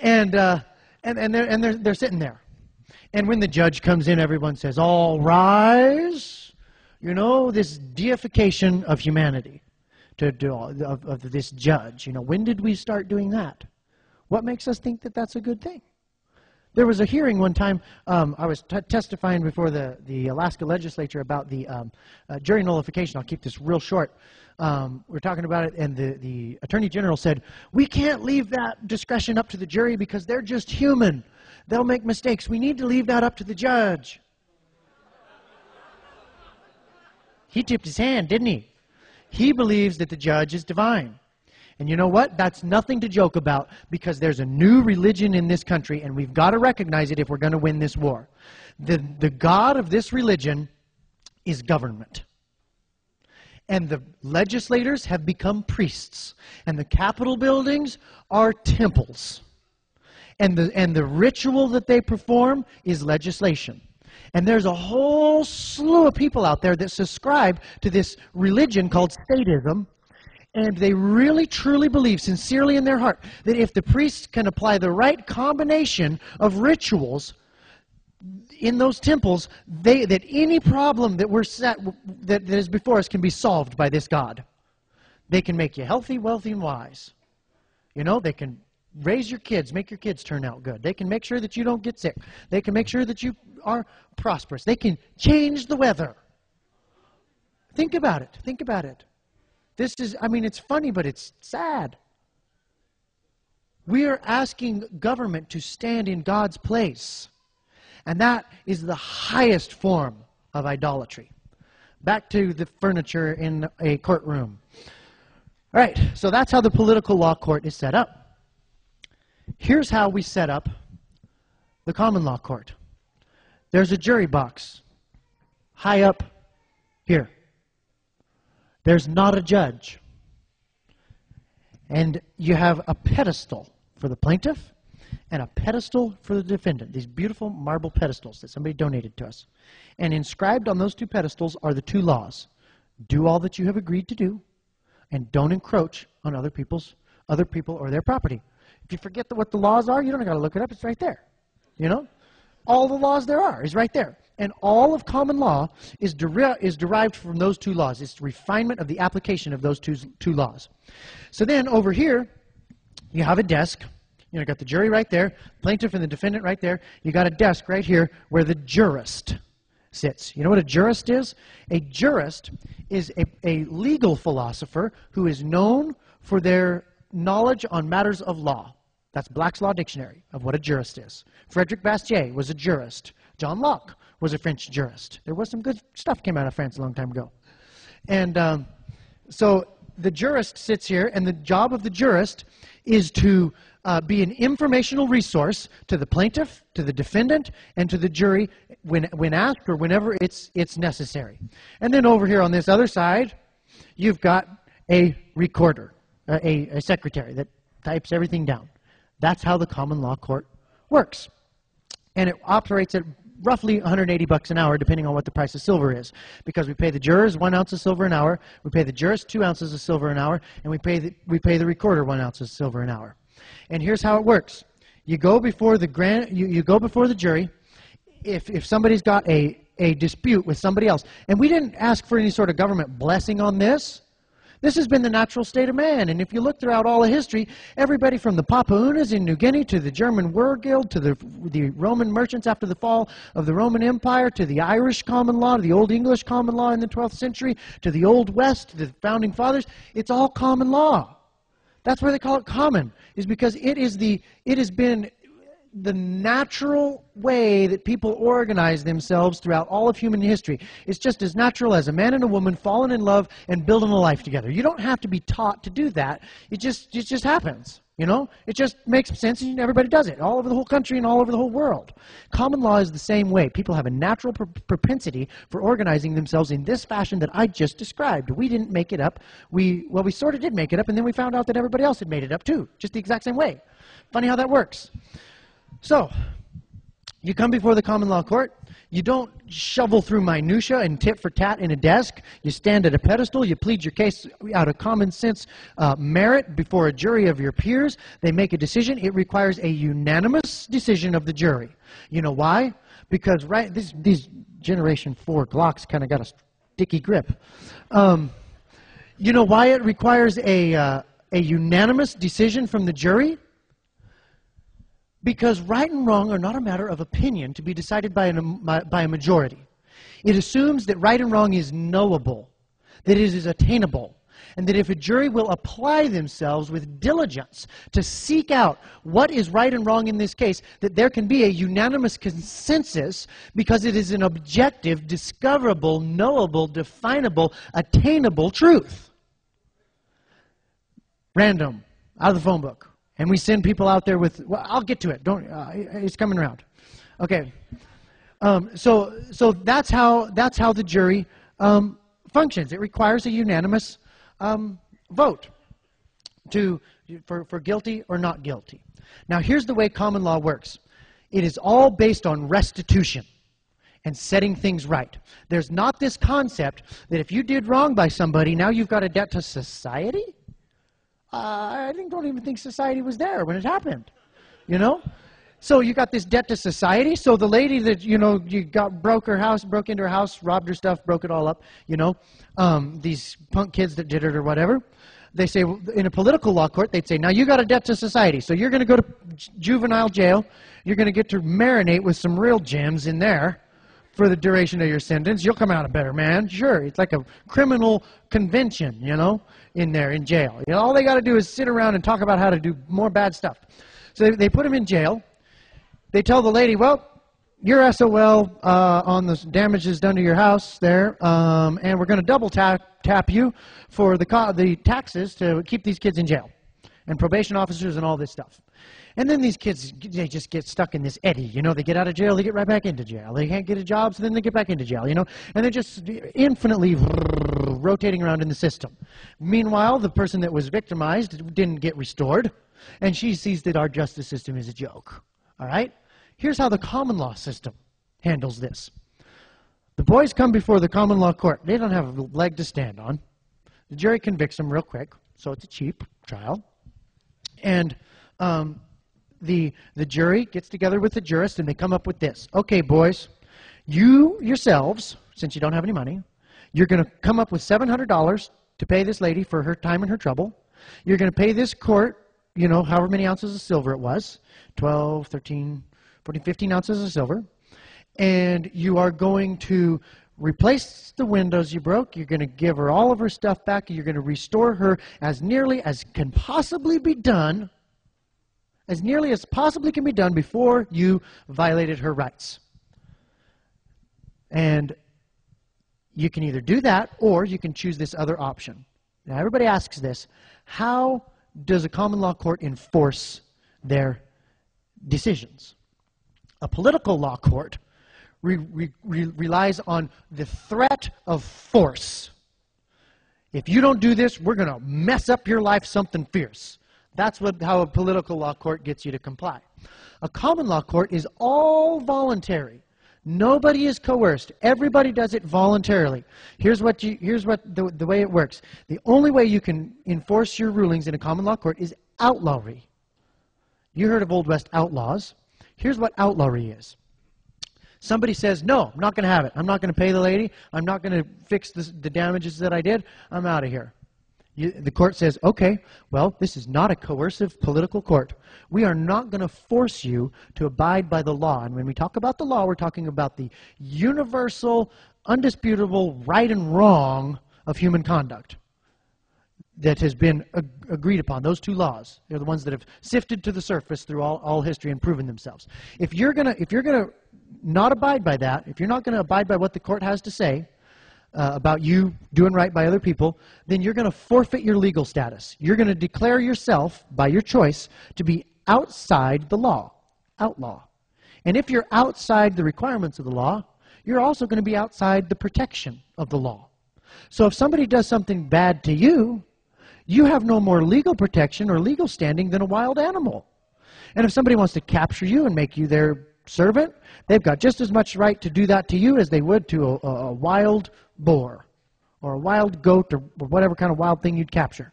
they're sitting there. And when the judge comes in, everyone says, "All rise." You know, this deification of humanity of this judge. You know, when did we start doing that? What makes us think that that's a good thing? There was a hearing one time. I was testifying before the Alaska legislature about the jury nullification. I'll keep this real short. We're talking about it, and the Attorney General said, "We can't leave that discretion up to the jury because they're just human. They'll make mistakes. We need to leave that up to the judge." He tipped his hand, didn't he? He believes that the judge is divine. And you know what? That's nothing to joke about, because there's a new religion in this country, and we've got to recognize it if we're going to win this war. The God of this religion is government. And the legislators have become priests. And the Capitol buildings are temples. And the ritual that they perform is legislation. And there's a whole slew of people out there that subscribe to this religion called statism. And they really, truly believe, sincerely in their heart, that if the priests can apply the right combination of rituals in those temples, that any problem that is before us can be solved by this God. They can make you healthy, wealthy, and wise. You know, they can raise your kids, make your kids turn out good. They can make sure that you don't get sick. They can make sure that you are prosperous. They can change the weather. Think about it. Think about it. This is, I mean, it's funny, but it's sad. We are asking government to stand in God's place. And that is the highest form of idolatry. Back to the furniture in a courtroom. All right, so that's how the political law court is set up. Here's how we set up the common law court. There's a jury box high up here. There's not a judge. And you have a pedestal for the plaintiff and a pedestal for the defendant. These beautiful marble pedestals that somebody donated to us. And inscribed on those two pedestals are the two laws. Do all that you have agreed to do, and don't encroach on other people or their property. If you forget what the laws are, you don't got to look it up. It's right there. You know? All the laws there are is right there. And all of common law is derived from those two laws. It's refinement of the application of those two laws. So then over here, you have a desk. You know, got the jury right there, plaintiff and the defendant right there. You got a desk right here where the jurist sits. You know what a jurist is? A jurist is a legal philosopher who is known for their knowledge on matters of law. That's Black's Law Dictionary of what a jurist is. Frederick Bastiat was a jurist. John Locke was a French jurist. There was some good stuff came out of France a long time ago. And so the jurist sits here, and the job of the jurist is to be an informational resource to the plaintiff, to the defendant, and to the jury when asked or whenever it's necessary. And then over here on this other side, you've got a recorder, a secretary that types everything down. That's how the common law court works. And it operates at roughly $180 an hour, depending on what the price of silver is. Because we pay the jurors 1 ounce of silver an hour, we pay the jurist 2 ounces of silver an hour, and we pay the recorder 1 ounce of silver an hour. And here's how it works. You go before the jury if somebody's got a dispute with somebody else. And we didn't ask for any sort of government blessing on this. This has been the natural state of man. And if you look throughout all of history, everybody from the Papuanas in New Guinea to the German War Guild to the Roman merchants after the fall of the Roman Empire to the Irish common law to the Old English common law in the 12th century to the Old West to the Founding Fathers, it's all common law. That's why they call it common, is because it has been the natural way that people organize themselves throughout all of human history. It's just as natural as a man and a woman falling in love and building a life together. You don't have to be taught to do that. It just happens. You know, it just makes sense, and everybody does it all over the whole country and all over the whole world. Common law is the same way. People have a natural propensity for organizing themselves in this fashion that I just described. We didn't make it up. We sort of did make it up, and then we found out that everybody else had made it up too, just the exact same way. Funny how that works. So, you come before the common law court. You don't shovel through minutia and tit for tat in a desk. You stand at a pedestal. You plead your case out of common sense merit before a jury of your peers. They make a decision. It requires a unanimous decision of the jury. You know why? Because these Generation 4 Glocks kind of got a sticky grip. You know why it requires a unanimous decision from the jury? Because right and wrong are not a matter of opinion to be decided by a majority. It assumes that right and wrong is knowable, that it is attainable, and that if a jury will apply themselves with diligence to seek out what is right and wrong in this case, that there can be a unanimous consensus because it is an objective, discoverable, knowable, definable, attainable truth. Random, out of the phone book. And we send people out there with, well, I'll get to it. It's coming around. Okay. So that's how the jury functions. It requires a unanimous vote for guilty or not guilty. Now, here's the way common law works. It is all based on restitution and setting things right. There's not this concept that if you did wrong by somebody, now you've got a debt to society. I don't even think society was there when it happened, you know? So you got this debt to society. So the lady that, you broke into her house, robbed her stuff, broke it all up, these punk kids that did it or whatever, they say, in a political law court, they'd say, now you got a debt to society. So you're going to go to juvenile jail. You're going to get to marinate with some real gems in there for the duration of your sentence. You'll come out a better man. Sure, it's like a criminal convention, in there, in jail. All they got to do is sit around and talk about how to do more bad stuff. So they put him in jail. They tell the lady, well, you're SOL on the damages done to your house there, and we're going to double tap you for the taxes to keep these kids in jail, and probation officers and all this stuff. And then these kids, they just get stuck in this eddy. They get out of jail, they get right back into jail. They can't get a job, so then they get back into jail, And they're just infinitely rotating around in the system. Meanwhile, the person that was victimized didn't get restored, and she sees that our justice system is a joke. All right? Here's how the common law system handles this. The boys come before the common law court. They don't have a leg to stand on. The jury convicts them real quick, so it's a cheap trial. And the jury gets together with the jurist, and they come up with this. Okay, boys, you yourselves, since you don't have any money, you're going to come up with $700 to pay this lady for her time and her trouble. You're going to pay this court, however many ounces of silver it was, 12, 13, 14, 15 ounces of silver. And you are going to replace the windows you broke. You're going to give her all of her stuff back. You're going to restore her as nearly as can possibly be done, before you violated her rights. And you can either do that, or you can choose this other option. Now, everybody asks this: how does a common law court enforce their decisions? A political law court relies on the threat of force. If you don't do this, we're going to mess up your life something fierce. That's how a political law court gets you to comply. A common law court is all voluntary. Nobody is coerced. Everybody does it voluntarily. Here's the way it works. The only way you can enforce your rulings in a common law court is outlawry. You heard of Old West outlaws. Here's what outlawry is. Somebody says, no, I'm not going to have it. I'm not going to pay the lady. I'm not going to fix the damages that I did. I'm out of here. The court says, okay, well, this is not a coercive political court. We are not going to force you to abide by the law. And when we talk about the law, we're talking about the universal, undisputable right and wrong of human conduct that has been agreed upon. Those two laws, they're the ones that have sifted to the surface through all history and proven themselves. If you're gonna not abide by that, if you're not going to abide by what the court has to say about you doing right by other people, then you're going to forfeit your legal status. You're going to declare yourself, by your choice, to be outside the law, outlaw. And if you're outside the requirements of the law, you're also going to be outside the protection of the law. So if somebody does something bad to you, you have no more legal protection or legal standing than a wild animal. And if somebody wants to capture you and make you their servant, they've got just as much right to do that to you as they would to a wild boar or a wild goat or whatever kind of wild thing you'd capture.